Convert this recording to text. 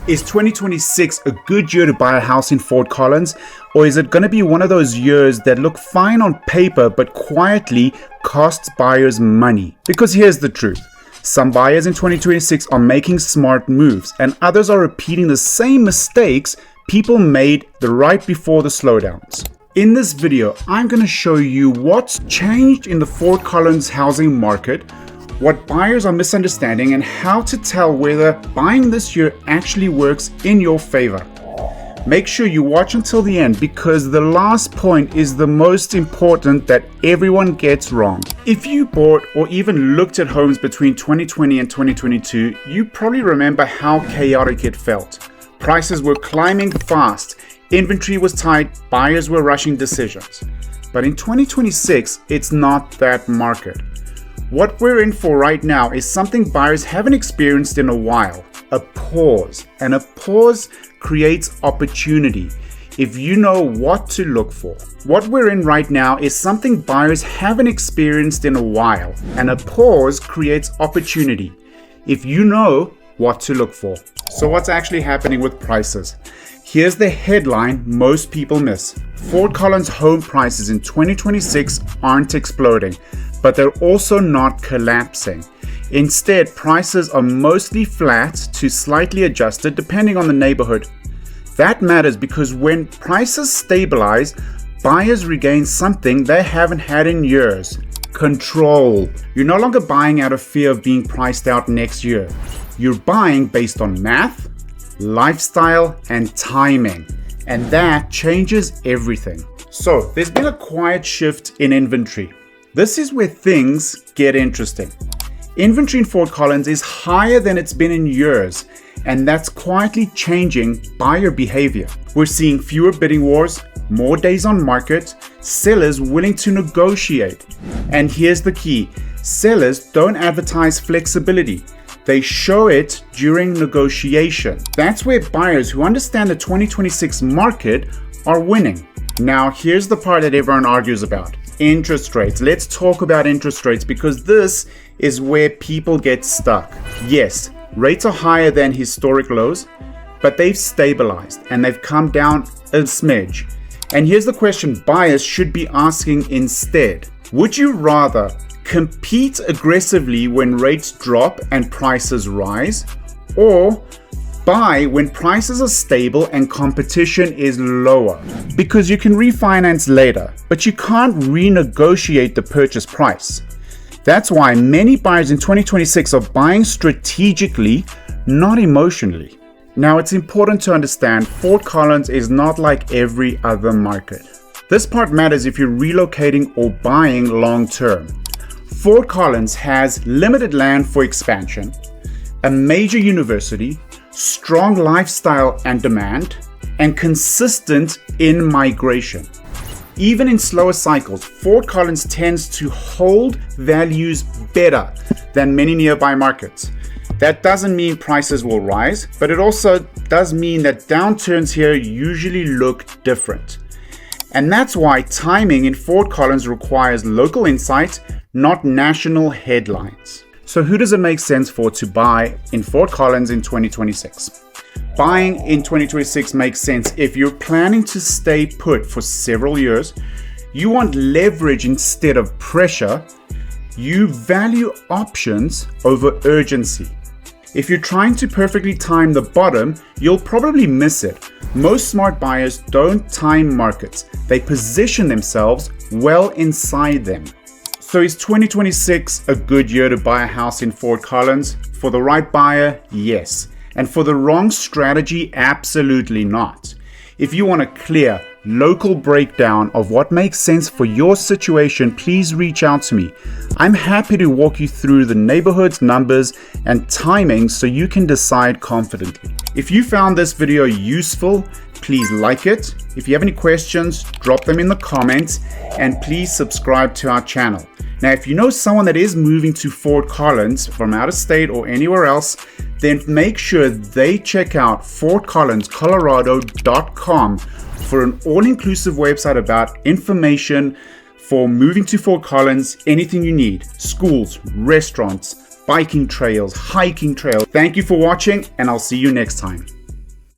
Is 2026 a good year to buy a house in Fort Collins? Or is it going to be one of those years that look fine on paper but quietly costs buyers money? Because here's the truth. Some buyers in 2026 are making smart moves and others are repeating the same mistakes people made right before the slowdowns. In this video, I'm going to show you what's changed in the Fort Collins housing market, what buyers are misunderstanding, and how to tell whether buying this year actually works in your favor. Make sure you watch until the end because the last point is the most important that everyone gets wrong. If you bought or even looked at homes between 2020 and 2022, you probably remember how chaotic it felt. Prices were climbing fast, inventory was tight, buyers were rushing decisions. But in 2026, it's not that market. What we're in for right now is something buyers haven't experienced in a while, a pause. And a pause creates opportunity if you know what to look for. What we're in right now is something buyers haven't experienced in a while, and a pause creates opportunity if you know what to look for. So what's actually happening with prices? Here's the headline most people miss. Fort Collins home prices in 2026 aren't exploding, but they're also not collapsing. Instead, prices are mostly flat to slightly adjusted depending on the neighborhood. That matters because when prices stabilize, buyers regain something they haven't had in years: control. You're no longer buying out of fear of being priced out next year. You're buying based on math, lifestyle, and timing. And that changes everything. So there's been a quiet shift in inventory. This is where things get interesting. Inventory in Fort Collins is higher than it's been in years, and that's quietly changing buyer behavior. We're seeing fewer bidding wars, more days on market, sellers willing to negotiate. And here's the key: sellers don't advertise flexibility. They show it during negotiation. That's where buyers who understand the 2026 market are winning. Now, here's the part that everyone argues about. Interest rates. Let's talk about interest rates because this is where people get stuck. Yes, rates are higher than historic lows, but they've stabilized and they've come down a smidge. And here's the question buyers should be asking instead. Would you rather compete aggressively when rates drop and prices rise, or buy when prices are stable and competition is lower? Because you can refinance later, but you can't renegotiate the purchase price. That's why many buyers in 2026 are buying strategically, not emotionally. Now, it's important to understand Fort Collins is not like every other market. This part matters if you're relocating or buying long term. Fort Collins has limited land for expansion, a major university, strong lifestyle and demand, and consistent in-migration. Even in slower cycles, Fort Collins tends to hold values better than many nearby markets. That doesn't mean prices will rise, but it also does mean that downturns here usually look different. And that's why timing in Fort Collins requires local insight, not national headlines. So who does it make sense for to buy in Fort Collins in 2026? Buying in 2026 makes sense if you're planning to stay put for several years, you want leverage instead of pressure, you value options over urgency. If you're trying to perfectly time the bottom, you'll probably miss it. Most smart buyers don't time markets. They position themselves well inside them. So is 2026 a good year to buy a house in Fort Collins? For the right buyer, yes. And for the wrong strategy, absolutely not. If you want a clear, local breakdown of what makes sense for your situation, please reach out to me. I'm happy to walk you through the neighborhoods, numbers, and timing so you can decide confidently. If you found this video useful, please like it. If you have any questions, drop them in the comments, and please subscribe to our channel. Now, if you know someone that is moving to Fort Collins from out of state or anywhere else, then make sure they check out fortcollinscolorado.com for an all-inclusive website about information for moving to Fort Collins, anything you need: schools, restaurants, biking trails, hiking trails. Thank you for watching, and I'll see you next time.